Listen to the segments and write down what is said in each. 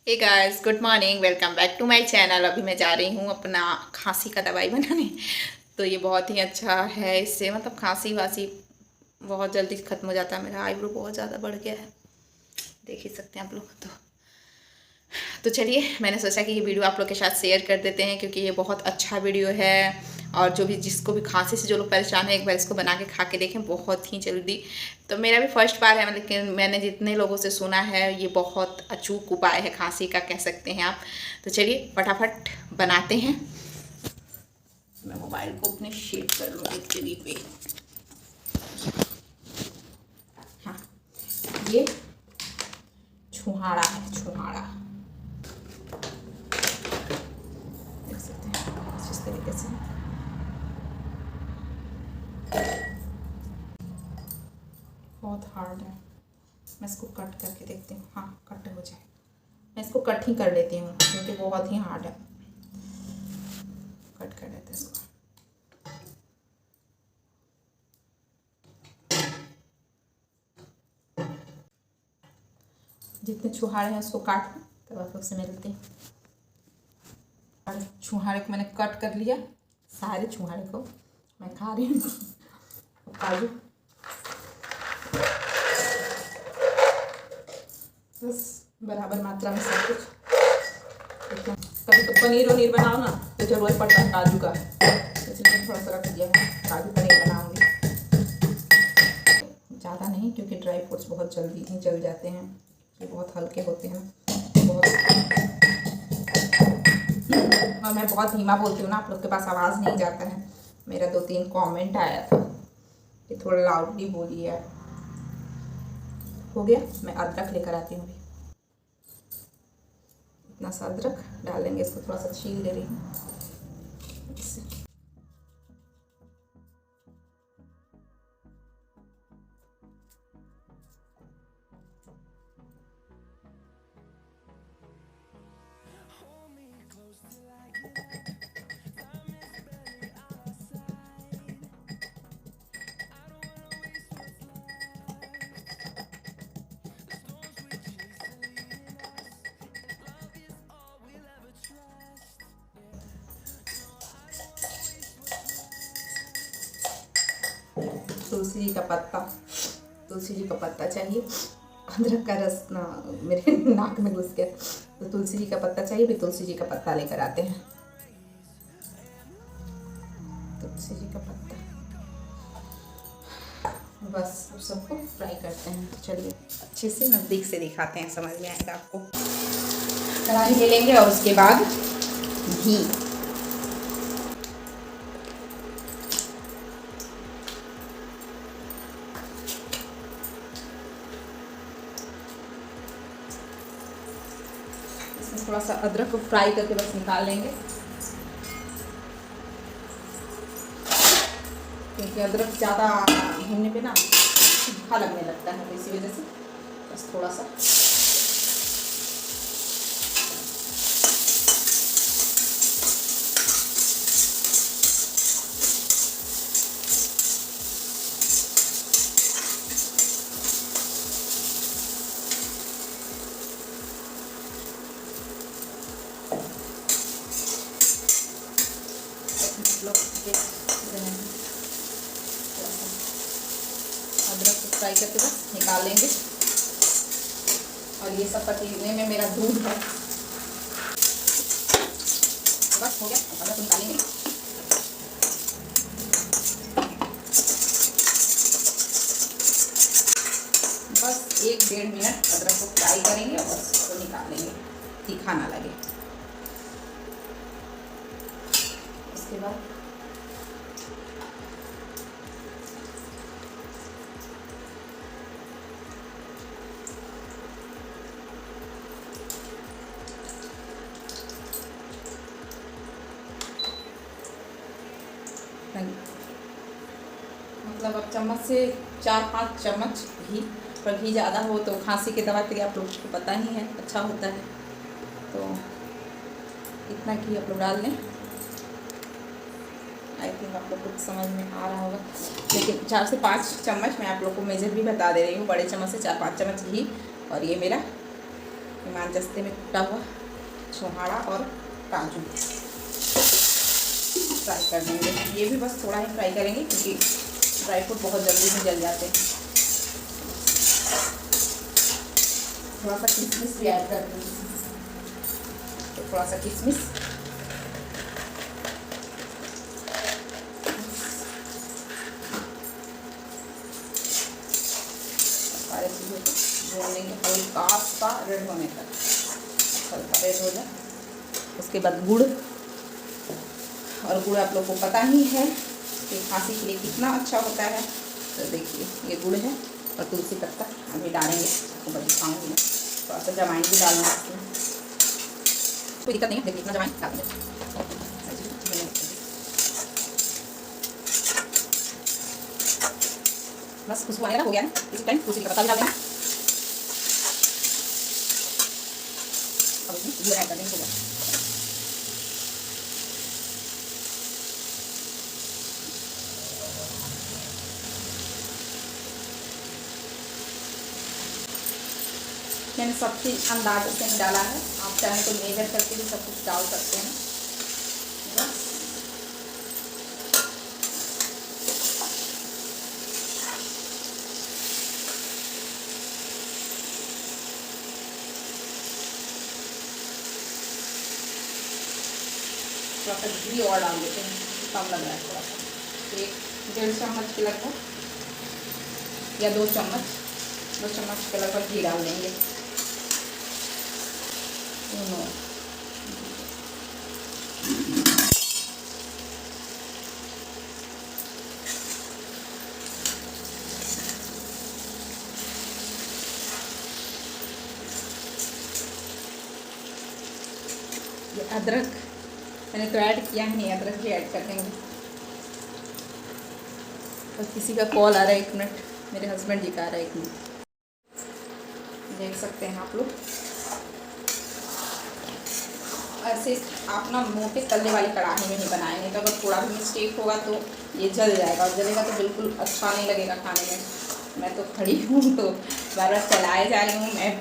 Hey guys, good morning. Welcome back to my channel. अभी मैं जा रही हूँ अपना खांसी का दवाई बनाने। तो ये बहुत ही अच्छा है। इससे मतलब खांसी वासी बहुत जल्दी ख़त्म हो जाता है। मेरा आईब्रो बहुत ज़्यादा बढ़ गया है, देख ही सकते हैं आप लोग। तो चलिए, मैंने सोचा कि ये वीडियो आप लोग के साथ शेयर कर देते हैं, क्योंकि ये बहुत अच्छा वीडियो है। और जो भी जिसको भी खांसी से जो लोग परेशान है, एक बार इसको बना के खा के देखें, बहुत ही जल्दी। तो मेरा भी फर्स्ट बार है, लेकिन मैंने जितने लोगों से सुना है ये बहुत अचूक उपाय है खांसी का, कह सकते हैं आप। तो चलिए फटाफट बनाते हैं। मैं मोबाइल को अपने शेड कर लूँ एक जगह पे। हाँ, ये छुहाड़ा है, छुहाड़ा देख सकते हैं इस तरीके से। बहुत हार्ड है। मैं इसको कट करके देखती हूँ। हाँ, कट हो जाए। मैं इसको कट ही कर लेती हूँ क्योंकि बहुत ही हार्ड है। कट कर लेते हैं इसको। जितने छुहारे हैं उसको काट लूँ, तब आप लोग से मिलते हैं। और छुहारे को मैंने कट कर लिया, सारे छुहारे को मैं खा रही हूँ। काजू बस बराबर मात्रा में सब कुछ। कभी तो पनीर वनीर बनाओ ना तो जरूरत पड़ता है काजू का, इसलिए थोड़ा सा रख दिया है। काजू पनीर बनाऊंगी, ज़्यादा नहीं, क्योंकि ड्राई फ्रूट्स बहुत जल्दी ही जल जाते हैं। ये बहुत हल्के होते हैं बहुत। और मैं बहुत धीमा बोलती हूँ ना, आप लोग के पास आवाज़ नहीं जाता है। मेरा 2-3 कमेंट आया था कि थोड़ा लाउडली बोलिए। हो गया। मैं अदरक लेकर आती हूँ। इतना सा अदरक डालेंगे, इसको थोड़ा सा छील ले रही हूँ इससे। तुलसी जी का पत्ता, तुलसी जी का पत्ता चाहिए। अदरक का रस ना मेरे नाक में घुस गया, तो तुलसी जी का पत्ता चाहिए। भी तुलसी जी का पत्ता लेकर आते हैं। तुलसी जी का पत्ता, बस सबको फ्राई करते हैं। तो चलिए अच्छे से नज़दीक से दिखाते हैं, समझ में आएगा आपको। कढ़ाई ले लेंगे और उसके बाद घी। थोड़ा सा अदरक को फ्राई करके बस निकाल लेंगे, क्योंकि अदरक ज़्यादा भूनने पे ना सूखा लगने लगता है, तो इसी वजह से बस थोड़ा सा। अदरक को फ्राई करके बस निकाल लेंगे। और ये सब पतीले में मेरा दूध है, बस हो गया। अदरक निकालेंगे। बस 1-1.5 मिनट अदरक को फ्राई करेंगे और बस इसको निकाल लेंगे, तीखा ना लगे। उसके बाद मतलब अब चम्मच से 4-5 चम्मच घी। पर घी ज़्यादा हो तो खांसी की दवा के लिए आप लोग को पता ही है अच्छा होता है, तो इतना घी आप लोग डाल लें। आई थिंक आप लोग को समझ में आ रहा होगा, लेकिन 4 से 5 चम्मच मैं आप लोग को मेजर भी बता दे रही हूँ। बड़े चम्मच से 4-5 चम्मच घी। और ये मेरा हिमानजस्ते में कुटा हुआ छोहाड़ा और काजू फ्राई कर देंगे। ये भी बस थोड़ा ही फ्राई करेंगे क्योंकि ड्राई फ्रूट बहुत जल्दी में जल जाते हैं। थोड़ा सा किशमिश भी ऐड कर देंगे, तो थोड़ा सा किशमिश, सारे चीज़ों को भून लेंगे हल्का सा रेड होने तक। हल्का रेड हो जाए उसके बाद गुड़, और गुड़ आप लोग को पता ही है कि खांसी के लिए कितना अच्छा होता है। तो देखिए ये गुड़ है और तुलसी पत्ता अभी डालेंगे, आपको बताऊँगी मैं। थोड़ा सा जवाइन भी डालना है इसमें, कोई दिक्कत नहीं है, देखिए इतना जवाइन डालेंगे। बस खुशबू आएगा, हो गया ना। इस टाइम तुलसी का पत्ता भी डाल देना। अब इसमें गुड़ ऐड कर देंगे, हो गया। मैंने सब चीज़ अंदाजे से नहीं डाला है, आप चाहें तो मेजर करके भी सब कुछ डाल सकते हैं। बस थोड़ा सा घी और डाल देते हैं, कम लग रहा है थोड़ा सा, 1-1.5 चम्मच के लगभग या 2 चम्मच के लगभग घी डाल देंगे। ये अदरक मैंने तो ऐड किया ही नहीं, अदरक भी ऐड कर देंगे। और किसी का कॉल आ रहा है, 1 मिनट, मेरे हस्बैंड जी का आ रहा है, 1 मिनट। देख सकते हैं आप लोग, ऐसे आप ना मोटे तलने वाली कढ़ाई में ही बनाएंगे, तो अगर थोड़ा भी मिस्टेक होगा तो ये जल जाएगा, और जलेगा तो बिल्कुल अच्छा नहीं लगेगा खाने में। मैं तो खड़ी हूँ तो बार बार चलाए जा रही हूँ। मैं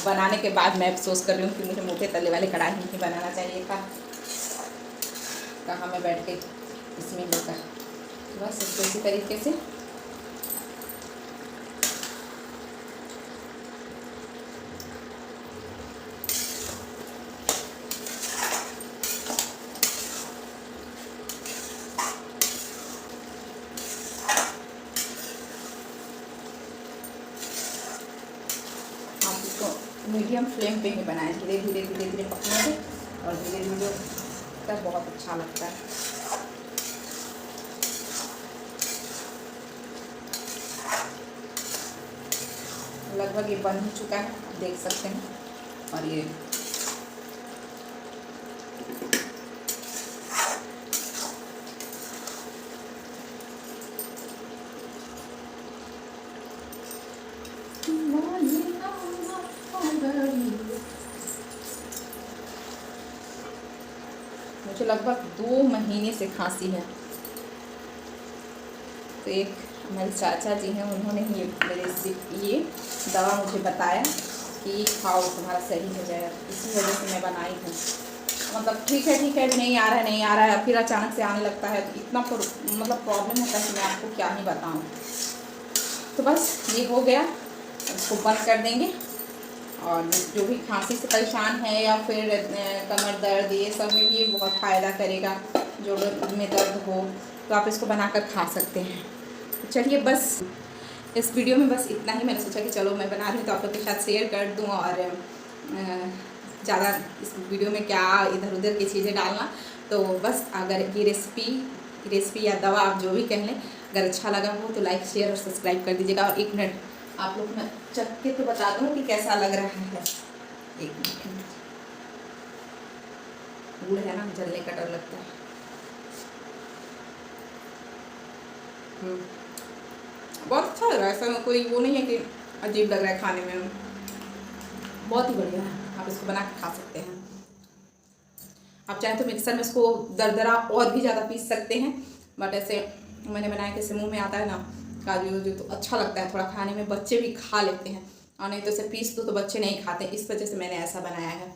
बनाने के बाद मैं अफसोस कर रही हूँ कि मुझे मोटे तले वाले कढ़ाई में ही बनाना चाहिए था। कहाँ मैं बैठ के इसमें लेकर, बस इसको इसी तरीके से मीडियम फ्लेम पे ही बनाएं, धीरे धीरे पकने से, और धीरे धीरे तक बहुत अच्छा लगता है। लगभग ये बन ही चुका है, आप देख सकते हैं। और ये मुझे लगभग 2 महीने से खांसी है, तो एक हमारे चाचा जी हैं, उन्होंने ही ये दवा मुझे बताया कि खाओ तुम्हारा सही हो जाएगा, इसी वजह से मैं बनाई हूँ। मतलब ठीक है नहीं आ रहा है, फिर अचानक से आने लगता है, तो इतना मतलब प्रॉब्लम होता है कि मैं आपको क्या ही बताऊँ। तो बस ये हो गया, इसको बंद कर देंगे। और जो भी खांसी से परेशान है या फिर कमर दर्द, ये सब में भी ये बहुत फ़ायदा करेगा। जोड़ों में दर्द हो तो आप इसको बनाकर खा सकते हैं। तो चलिए बस इस वीडियो में बस इतना ही। मैंने सोचा कि चलो मैं बना रही हूँ तो आप लोग के साथ शेयर कर दूँ, और ज़्यादा इस वीडियो में क्या इधर उधर की चीज़ें डालना। तो बस अगर ये रेसिपी या दवा आप जो भी कह लें, अगर अच्छा लगा हो तो लाइक शेयर और सब्सक्राइब कर दीजिएगा। और 1 मिनट आप लोग मैं चख के तो बता दूँ कि कैसा लग रहा है। 1 मिनट, गुड़ है ना, जलने का डर लगता है। बहुत अच्छा लग रहा है, ऐसा कोई वो नहीं है कि अजीब लग रहा है खाने में, बहुत ही बढ़िया है। आप इसको बना के खा सकते हैं। आप चाहें तो मिक्सर में इसको दरदरा और भी ज़्यादा पीस सकते हैं, बट ऐसे मैंने बनाया कि मुँह में आता है ना काजू वाजू, तो अच्छा लगता है थोड़ा खाने में, बच्चे भी खा लेते हैं। और नहीं तो इसे पीस दो तो बच्चे नहीं खाते, इस वजह से मैंने ऐसा बनाया है।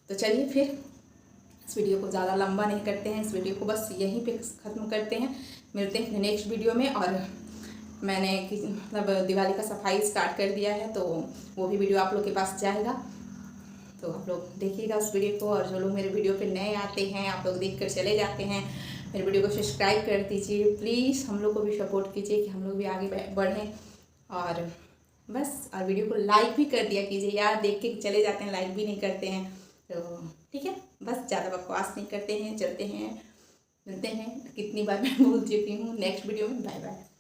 तो चलिए फिर इस वीडियो को ज़्यादा लंबा नहीं करते हैं, इस वीडियो को बस यहीं पे ख़त्म करते हैं। मिलते हैं नेक्स्ट वीडियो में। और मैंने मतलब दिवाली का सफाई स्टार्ट कर दिया है, तो वो भी वीडियो आप लोग के पास जाएगा, तो आप लोग देखिएगा उस वीडियो को। और जो लोग मेरे वीडियो पे नए आते हैं, आप लोग देख कर चले जाते हैं, मेरे वीडियो को सब्सक्राइब कर दीजिए प्लीज़, हम लोग को भी सपोर्ट कीजिए कि हम लोग भी आगे बढ़ें। और बस, और वीडियो को लाइक भी कर दिया कीजिए यार, देख के चले जाते हैं, लाइक भी नहीं करते हैं। तो ठीक है, बस ज़्यादा बकवास नहीं करते हैं, चलते हैं, मिलते हैं। कितनी बार मैं बोल चुकी हूँ, नेक्स्ट वीडियो में। Bye bye.